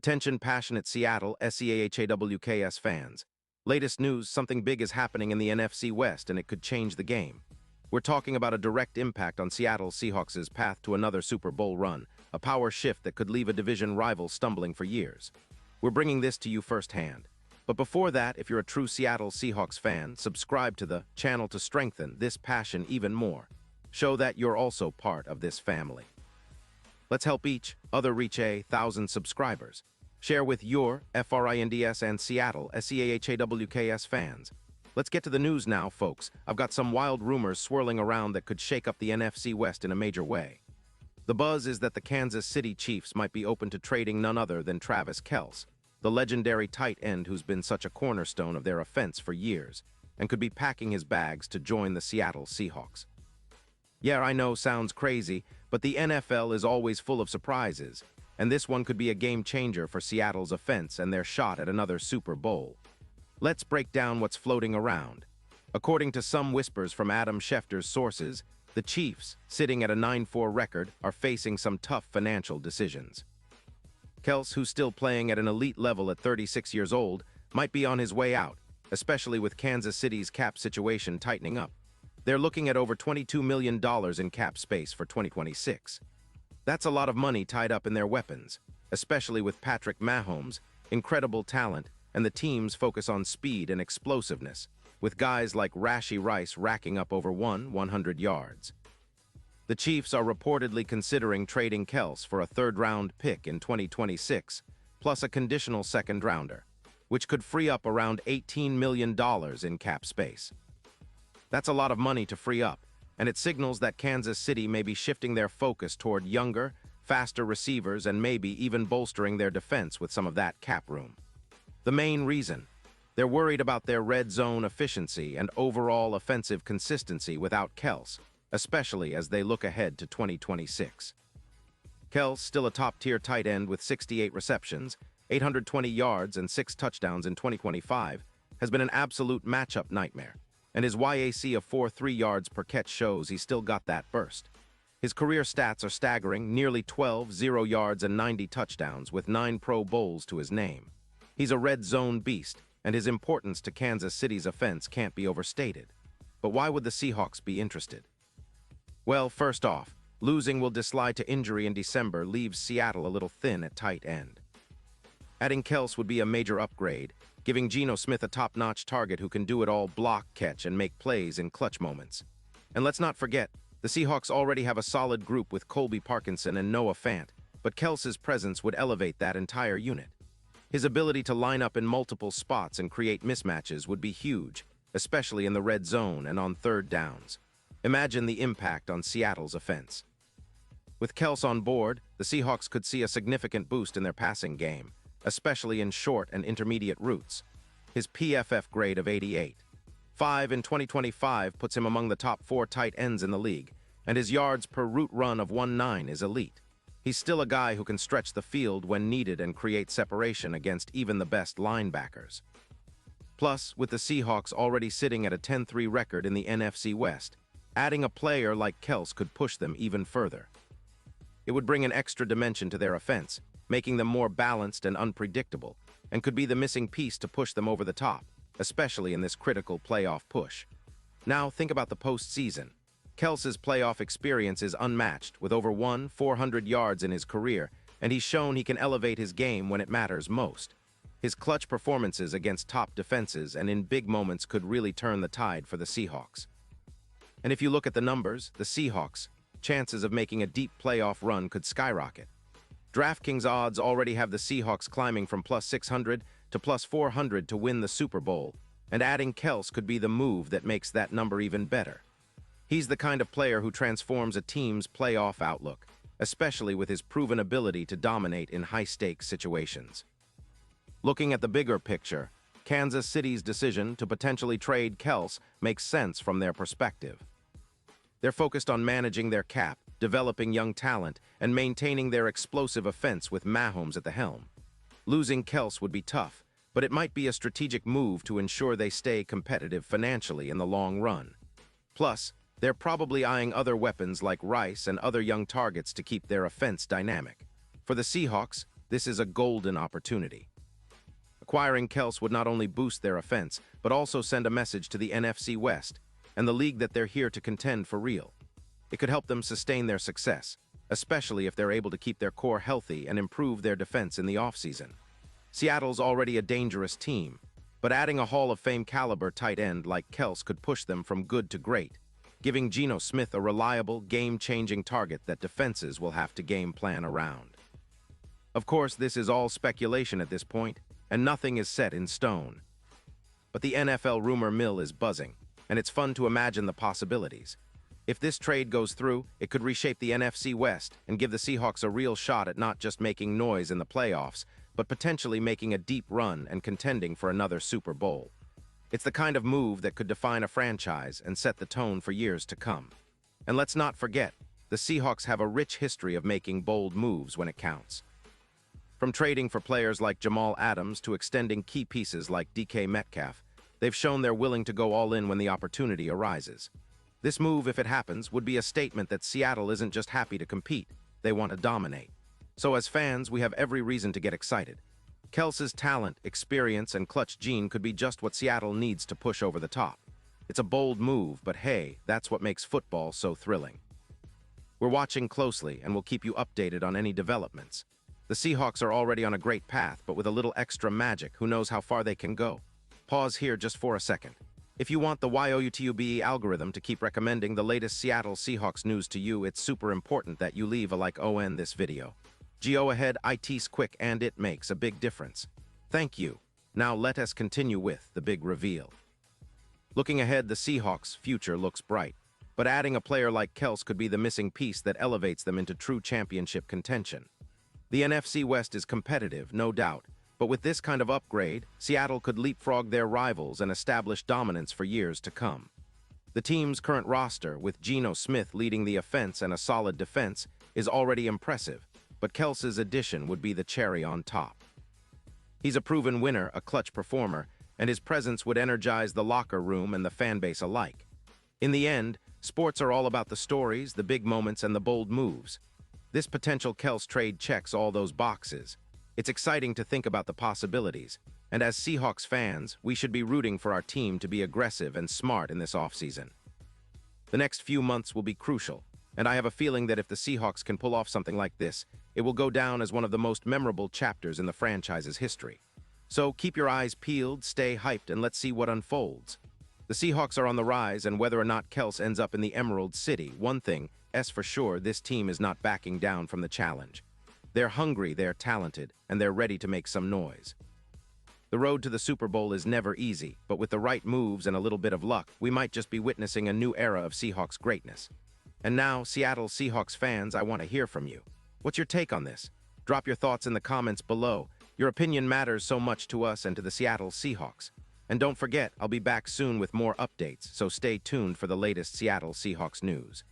Attention passionate Seattle SEAHAWKS fans. Latest news, something big is happening in the NFC West and it could change the game. We're talking about a direct impact on Seattle Seahawks' path to another Super Bowl run, a power shift that could leave a division rival stumbling for years. We're bringing this to you firsthand. But before that, if you're a true Seattle Seahawks fan, subscribe to the channel to strengthen this passion even more. Show that you're also part of this family. Let's help each other reach 1,000 subscribers. Share with your FRINDS and Seattle SEAHAWKS fans. Let's get to the news now, folks. I've got some wild rumors swirling around that could shake up the NFC West in a major way. The buzz is that the Kansas City Chiefs might be open to trading none other than Travis Kelce, the legendary tight end who's been such a cornerstone of their offense for years, and could be packing his bags to join the Seattle Seahawks. Yeah, I know, sounds crazy, but the NFL is always full of surprises, and this one could be a game changer for Seattle's offense and their shot at another Super Bowl. Let's break down what's floating around. According to some whispers from Adam Schefter's sources, the Chiefs, sitting at a 9-4 record, are facing some tough financial decisions. Kelce, who's still playing at an elite level at 36 years old, might be on his way out, especially with Kansas City's cap situation tightening up. They're looking at over $22 million in cap space for 2026. That's a lot of money tied up in their weapons, especially with Patrick Mahomes' incredible talent and the team's focus on speed and explosiveness, with guys like Rashee Rice racking up over 100 yards. The Chiefs are reportedly considering trading Kelce for a third-round pick in 2026, plus a conditional second-rounder, which could free up around $18 million in cap space. That's a lot of money to free up, and it signals that Kansas City may be shifting their focus toward younger, faster receivers and maybe even bolstering their defense with some of that cap room. The main reason? They're worried about their red zone efficiency and overall offensive consistency without Kelce, especially as they look ahead to 2026. Kelce, still a top-tier tight end with 68 receptions, 820 yards and 6 touchdowns in 2025, has been an absolute matchup nightmare. And his YAC of 4.3 yards per catch shows he's still got that burst. His career stats are staggering, nearly 0 yards and 90 touchdowns with 9 Pro Bowls to his name. He's a red zone beast, and his importance to Kansas City's offense can't be overstated. But why would the Seahawks be interested? Well, first off, losing Will Dissly to injury in December leaves Seattle a little thin at tight end. Adding Kelce would be a major upgrade, giving Geno Smith a top-notch target who can do it all, block, catch, and make plays in clutch moments. And let's not forget, the Seahawks already have a solid group with Colby Parkinson and Noah Fant, but Kelce's presence would elevate that entire unit. His ability to line up in multiple spots and create mismatches would be huge, especially in the red zone and on third downs. Imagine the impact on Seattle's offense. With Kelce on board, the Seahawks could see a significant boost in their passing game, especially in short and intermediate routes. His PFF grade of 88.5 in 2025 puts him among the top 4 tight ends in the league, and his yards per route run of 1.9 is elite. He's still a guy who can stretch the field when needed and create separation against even the best linebackers. Plus, with the Seahawks already sitting at a 10-3 record in the NFC West, adding a player like Kelce could push them even further. It would bring an extra dimension to their offense, making them more balanced and unpredictable, and could be the missing piece to push them over the top, especially in this critical playoff push. Now, think about the postseason. Kelce's playoff experience is unmatched, with over 400 yards in his career, and he's shown he can elevate his game when it matters most. His clutch performances against top defenses and in big moments could really turn the tide for the Seahawks. And if you look at the numbers, the Seahawks' chances of making a deep playoff run could skyrocket. DraftKings odds already have the Seahawks climbing from +600 to +400 to win the Super Bowl, and adding Kelce could be the move that makes that number even better. He's the kind of player who transforms a team's playoff outlook, especially with his proven ability to dominate in high-stakes situations. Looking at the bigger picture, Kansas City's decision to potentially trade Kelce makes sense from their perspective. They're focused on managing their cap, developing young talent, and maintaining their explosive offense with Mahomes at the helm. Losing Kelce would be tough, but it might be a strategic move to ensure they stay competitive financially in the long run. Plus, they're probably eyeing other weapons like Rice and other young targets to keep their offense dynamic. For the Seahawks, This is a golden opportunity. Acquiring Kels would not only boost their offense, but also send a message to the NFC West and the league that they're here to contend for real. It could help them sustain their success, especially if they're able to keep their core healthy and improve their defense in the offseason. Seattle's already a dangerous team, but adding a Hall of Fame caliber tight end like Kels could push them from good to great, giving Geno Smith a reliable, game-changing target that defenses will have to game plan around. Of course, this is all speculation at this point, and nothing is set in stone. But the NFL rumor mill is buzzing, and it's fun to imagine the possibilities. If this trade goes through, it could reshape the NFC West and give the Seahawks a real shot at not just making noise in the playoffs, but potentially making a deep run and contending for another Super Bowl. It's the kind of move that could define a franchise and set the tone for years to come. And let's not forget, the Seahawks have a rich history of making bold moves when it counts. From trading for players like Jamal Adams to extending key pieces like DK Metcalf, they've shown they're willing to go all in when the opportunity arises. This move, if it happens, would be a statement that Seattle isn't just happy to compete, they want to dominate. So as fans, we have every reason to get excited. Kels's talent, experience, and clutch gene could be just what Seattle needs to push over the top. It's a bold move, but hey, that's what makes football so thrilling. We're watching closely, and we'll keep you updated on any developments. The Seahawks are already on a great path, but with a little extra magic, who knows how far they can go. Pause here just for a second. If you want the YouTube algorithm to keep recommending the latest Seattle Seahawks news to you, it's super important that you leave a like on this video. Go ahead, it's quick and it makes a big difference. Thank you. Now let us continue with the big reveal. Looking ahead, the Seahawks' future looks bright, but adding a player like Kels could be the missing piece that elevates them into true championship contention. The NFC West is competitive, no doubt, but with this kind of upgrade, Seattle could leapfrog their rivals and establish dominance for years to come. The team's current roster, with Geno Smith leading the offense and a solid defense, is already impressive, but Kels's addition would be the cherry on top. He's a proven winner, a clutch performer, and his presence would energize the locker room and the fan base alike. In the end, sports are all about the stories, the big moments, and the bold moves. This potential Kels trade checks all those boxes. It's exciting to think about the possibilities, and as Seahawks fans, we should be rooting for our team to be aggressive and smart in this offseason. The next few months will be crucial, and I have a feeling that if the Seahawks can pull off something like this, it will go down as one of the most memorable chapters in the franchise's history. So keep your eyes peeled, stay hyped, and let's see what unfolds. The Seahawks are on the rise, and whether or not Kels ends up in the Emerald City, one thing is for sure, this team is not backing down from the challenge. They're hungry, they're talented, and they're ready to make some noise. The road to the Super Bowl is never easy, but with the right moves and a little bit of luck, we might just be witnessing a new era of Seahawks greatness. And now, Seattle Seahawks fans, I want to hear from you. What's your take on this? Drop your thoughts in the comments below. Your opinion matters so much to us and to the Seattle Seahawks. And don't forget, I'll be back soon with more updates, so stay tuned for the latest Seattle Seahawks news.